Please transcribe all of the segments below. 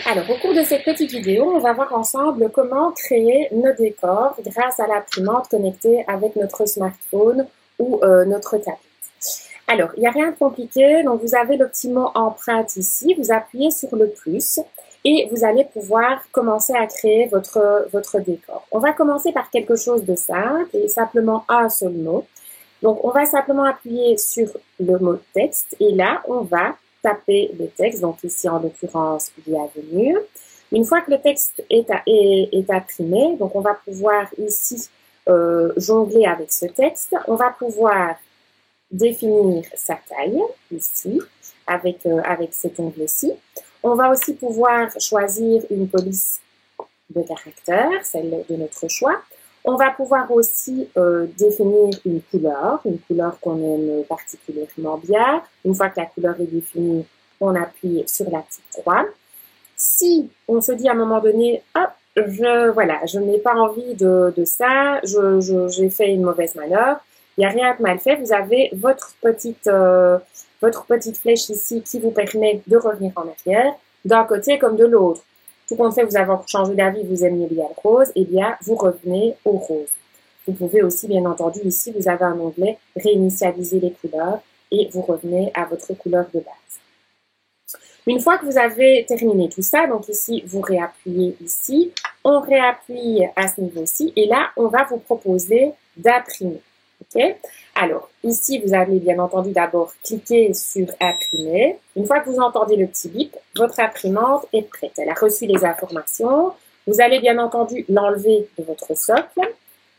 Alors, au cours de cette petite vidéo, on va voir ensemble comment créer nos décors grâce à l'imprimante connectée avec notre smartphone ou notre tablette. Alors, il n'y a rien de compliqué, donc vous avez le petit mot empreinte ici, vous appuyez sur le plus et vous allez pouvoir commencer à créer votre décor. On va commencer par quelque chose de simple et simplement un seul mot. Donc, on va simplement appuyer sur le mot texte et là, on va taper le texte, donc ici en l'occurrence bienvenue. Une fois que le texte est imprimé, donc on va pouvoir ici jongler avec ce texte. On va pouvoir définir sa taille ici avec cet onglet-ci. On va aussi pouvoir choisir une police de caractère, celle de notre choix. On va pouvoir aussi définir une couleur qu'on aime particulièrement bien. Une fois que la couleur est définie, on appuie sur la petite croix. Si on se dit à un moment donné, hop, je n'ai pas envie de ça, j'ai fait une mauvaise manœuvre, il n'y a rien de mal fait, vous avez votre petite flèche ici qui vous permet de revenir en arrière, d'un côté comme de l'autre. Tout compte fait, vous avez changé d'avis, vous aimiez bien le rose, eh bien, vous revenez au rose. Vous pouvez aussi, bien entendu, ici, vous avez un onglet « Réinitialiser les couleurs » et vous revenez à votre couleur de base. Une fois que vous avez terminé tout ça, donc ici, vous réappuyez ici, on réappuie à ce niveau-ci et là, on va vous proposer d'imprimer. Okay? Alors, ici, vous allez bien entendu d'abord cliquer sur « Imprimer ». Une fois que vous entendez le petit bip, votre imprimante est prête. Elle a reçu les informations. Vous allez bien entendu l'enlever de votre socle.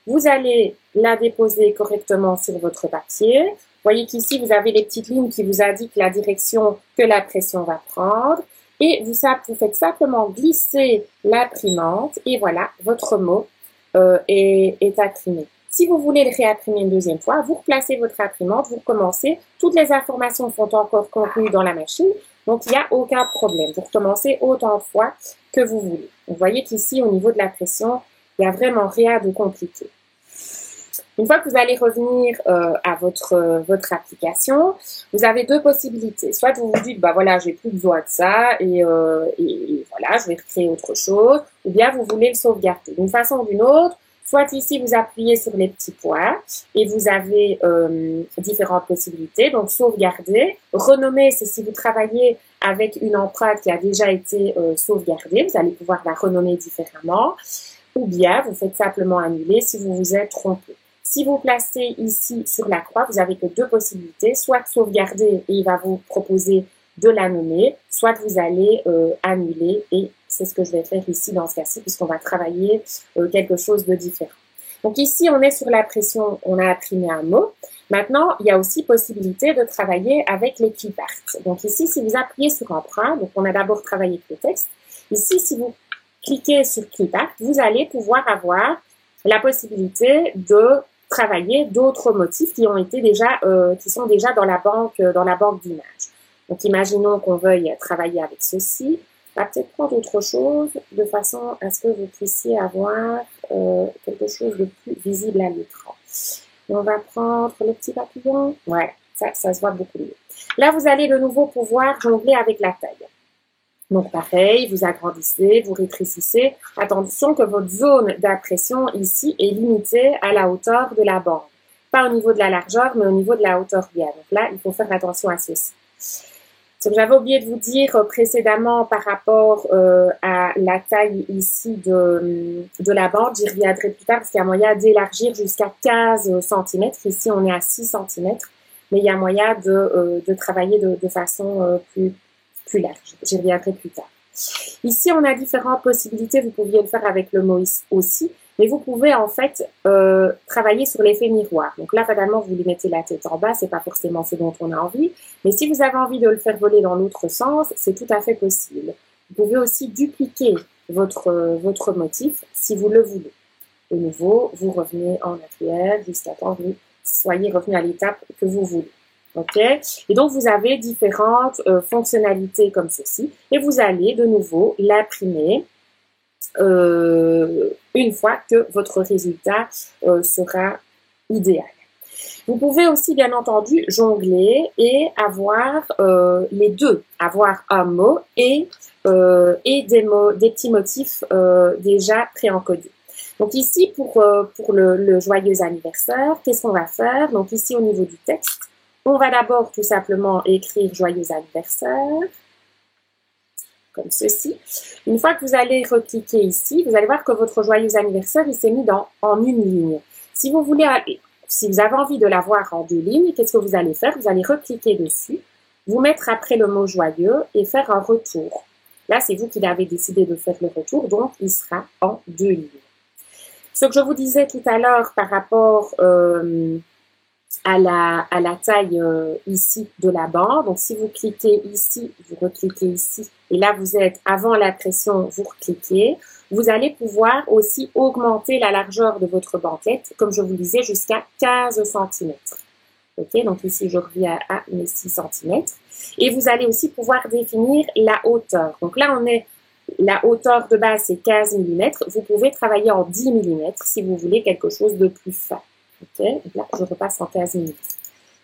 Vous allez la déposer correctement sur votre papier. Vous voyez qu'ici, vous avez les petites lignes qui vous indiquent la direction que l'impression va prendre. Et vous faites simplement glisser l'imprimante et voilà, votre mot est imprimé. Si vous voulez le réimprimer une deuxième fois, vous replacez votre imprimante, vous recommencez. Toutes les informations sont encore contenues dans la machine, donc il n'y a aucun problème. Vous recommencez autant de fois que vous voulez. Vous voyez qu'ici, au niveau de la pression, il n'y a vraiment rien de compliqué. Une fois que vous allez revenir à votre application, vous avez deux possibilités. Soit vous vous dites, bah voilà, j'ai plus besoin de ça et voilà, je vais recréer autre chose. Ou bien vous voulez le sauvegarder. D'une façon ou d'une autre, soit ici, vous appuyez sur les petits points et vous avez différentes possibilités. Donc, sauvegarder. Renommer, c'est si vous travaillez avec une empreinte qui a déjà été sauvegardée. Vous allez pouvoir la renommer différemment. Ou bien, vous faites simplement annuler si vous vous êtes trompé. Si vous placez ici sur la croix, vous n'avez que deux possibilités. Soit sauvegarder et il va vous proposer de la nommer, soit vous allez annuler et c'est ce que je vais faire ici dans ce cas-ci puisqu'on va travailler quelque chose de différent. Donc ici, on est sur l'impression, on a imprimé un mot. Maintenant, il y a aussi possibilité de travailler avec les clip art. Donc ici, si vous appuyez sur emprunt, donc on a d'abord travaillé avec le texte. Ici, si vous cliquez sur clip art, vous allez pouvoir avoir la possibilité de travailler d'autres motifs qui ont été déjà, qui sont déjà dans la banque d'images. Donc imaginons qu'on veuille travailler avec ceci. On va peut-être prendre autre chose de façon à ce que vous puissiez avoir quelque chose de plus visible à l'écran. On va prendre le petit papillon. Ouais, ça se voit beaucoup mieux. Là, vous allez de nouveau pouvoir jongler avec la taille. Donc pareil, vous agrandissez, vous rétrécissez. Attention que votre zone d'impression ici est limitée à la hauteur de la bande. Pas au niveau de la largeur, mais au niveau de la hauteur bien. Donc là, il faut faire attention à ceci. Ce que j'avais oublié de vous dire précédemment par rapport à la taille ici de la bande, j'y reviendrai plus tard parce qu'il y a moyen d'élargir jusqu'à 15 cm. Ici, on est à 6 cm, mais il y a moyen de travailler de façon plus large. J'y reviendrai plus tard. Ici, on a différentes possibilités. Vous pouviez le faire avec le mot aussi, mais vous pouvez en fait travailler sur l'effet miroir. Donc là, fatalement, vous lui mettez la tête en bas, c'est pas forcément ce dont on a envie. Mais si vous avez envie de le faire voler dans l'autre sens, c'est tout à fait possible. Vous pouvez aussi dupliquer votre motif si vous le voulez. De nouveau, vous revenez en arrière jusqu'à temps que vous soyez revenu à l'étape que vous voulez. Ok? Et donc, vous avez différentes fonctionnalités comme ceci. Et vous allez de nouveau l'imprimer une fois que votre résultat sera idéal. Vous pouvez aussi, bien entendu, jongler et avoir les deux. Avoir un mot et et des petits motifs déjà préencodés. Donc ici, pour le joyeux anniversaire, qu'est-ce qu'on va faire? Donc ici, au niveau du texte, on va d'abord tout simplement écrire joyeux anniversaire, comme ceci. Une fois que vous allez recliquer ici, vous allez voir que votre joyeux anniversaire, il s'est mis en une ligne. Si vous avez envie de l'avoir en deux lignes, qu'est-ce que vous allez faire? Vous allez recliquer dessus, vous mettre après le mot joyeux et faire un retour. Là, c'est vous qui avez décidé de faire le retour, donc il sera en deux lignes. Ce que je vous disais tout à l'heure par rapport à la taille ici de la bande. Donc, si vous cliquez ici, vous recliquez ici, et là, vous êtes avant l'impression, vous recliquez. Vous allez pouvoir aussi augmenter la largeur de votre banquette, comme je vous le disais, jusqu'à 15 cm. Ok, donc ici, je reviens à mes 6 cm. Et vous allez aussi pouvoir définir la hauteur. Donc là, la hauteur de base, c'est 15 mm. Vous pouvez travailler en 10 mm si vous voulez quelque chose de plus fin. Ok, donc là, je repasse en 15 mm.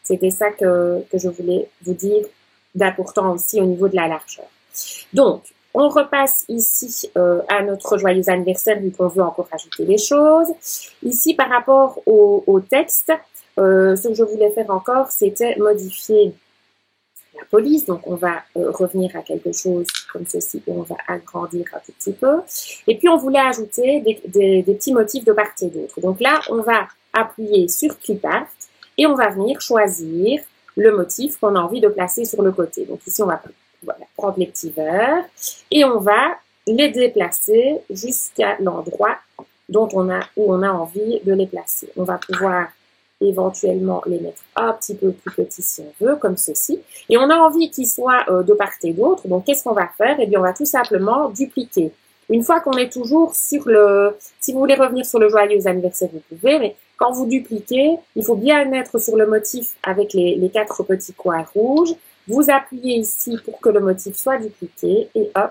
C'était ça que je voulais vous dire d'important aussi au niveau de la largeur. Donc, on repasse ici à notre joyeux anniversaire vu qu'on veut encore ajouter des choses. Ici, par rapport au texte, ce que je voulais faire encore, c'était modifier la police. Donc, on va revenir à quelque chose comme ceci et on va agrandir un tout petit peu. Et puis, on voulait ajouter des petits motifs de part et d'autre. Donc là, on va appuyer sur Clipart et on va venir choisir le motif qu'on a envie de placer sur le côté. Donc ici, on va prendre les petits verres et on va les déplacer jusqu'à l'endroit où on a envie de les placer. On va pouvoir éventuellement les mettre un petit peu plus petits si on veut, comme ceci. Et on a envie qu'ils soient de part et d'autre. Donc, qu'est-ce qu'on va faire? Eh bien, on va tout simplement dupliquer. Une fois qu'on est toujours sur si vous voulez revenir sur le joyeux anniversaire, vous pouvez, mais quand vous dupliquez, il faut bien être sur le motif avec les 4 petits coins rouges. Vous appuyez ici pour que le motif soit dupliqué et hop,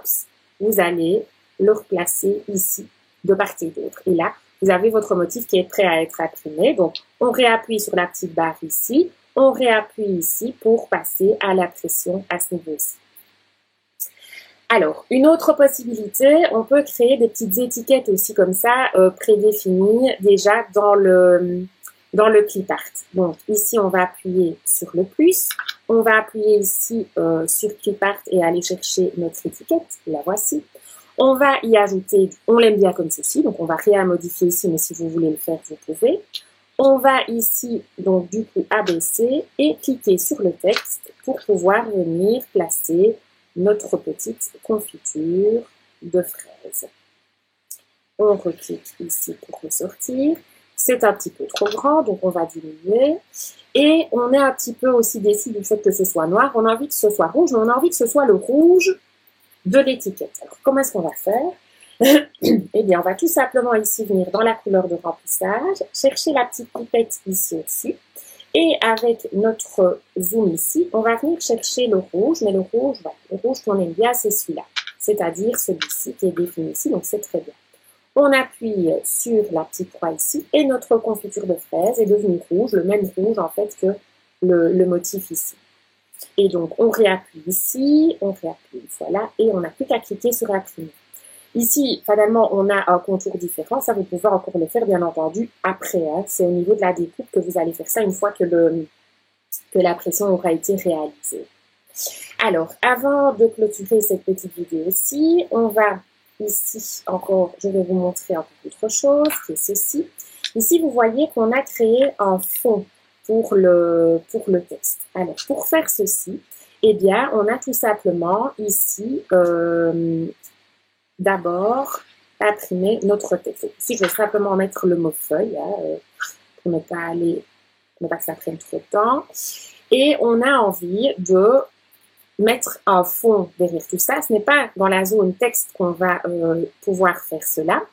vous allez le replacer ici, de part et d'autre. Et là, vous avez votre motif qui est prêt à être imprimé. Donc, on réappuie sur la petite barre ici, on réappuie ici pour passer à l'impression à ce niveau-ci. Alors, une autre possibilité, on peut créer des petites étiquettes aussi comme ça, prédéfinies déjà dans le Clipart. Donc, ici, on va appuyer sur le plus. On va appuyer ici sur Clipart et aller chercher notre étiquette. La voici. On va y ajouter, on l'aime bien comme ceci, donc on va rien modifier ici, mais si vous voulez le faire, vous pouvez. On va ici, donc du coup, abaisser et cliquer sur le texte pour pouvoir venir placer notre petite confiture de fraises. On reclique ici pour le sortir. C'est un petit peu trop grand, donc on va diminuer. Et on est un petit peu aussi déçu du fait que ce soit noir. On a envie que ce soit rouge, mais on a envie que ce soit le rouge de l'étiquette. Alors, comment est-ce qu'on va faire? Eh bien, on va tout simplement ici venir dans la couleur de remplissage, chercher la petite pipette ici au-dessus. Et avec notre zoom ici, on va venir chercher le rouge, mais le rouge qu'on aime bien, c'est celui-là. C'est-à-dire celui-ci qui est défini ici, donc c'est très bien. On appuie sur la petite croix ici et notre confiture de fraises est devenue rouge, le même rouge en fait que le motif ici. Et donc, on réappuie ici, on réappuie, voilà, et on n'a plus qu'à cliquer sur imprimer. Ici, finalement, on a un contour différent. Ça, vous pouvez encore le faire, bien entendu, après. Hein. C'est au niveau de la découpe que vous allez faire ça une fois que l'impression aura été réalisée. Alors, avant de clôturer cette petite vidéo-ci, on va ici, encore, je vais vous montrer un peu autre chose, qui est ceci. Ici, vous voyez qu'on a créé un fond pour le texte. Alors, pour faire ceci, eh bien, on a tout simplement ici... d'abord imprimer notre texte. Ici, je vais simplement mettre le mot feuille pour ne pas que ça prenne trop de temps. Et on a envie de mettre un fond derrière tout ça. Ce n'est pas dans la zone texte qu'on va pouvoir faire cela.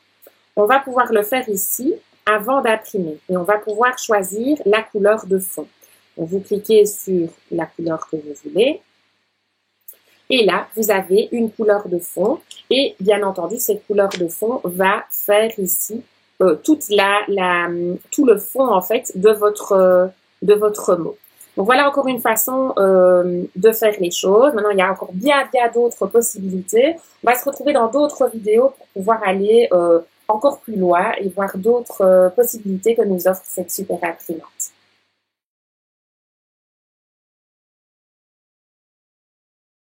On va pouvoir le faire ici avant d'imprimer. Et on va pouvoir choisir la couleur de fond. Donc, vous cliquez sur la couleur que vous voulez. Et là, vous avez une couleur de fond. Et bien entendu, cette couleur de fond va faire ici tout le fond en fait de votre mot. Donc voilà encore une façon de faire les choses. Maintenant, il y a encore bien d'autres possibilités. On va se retrouver dans d'autres vidéos pour pouvoir aller encore plus loin et voir d'autres possibilités que nous offre cette super imprimante.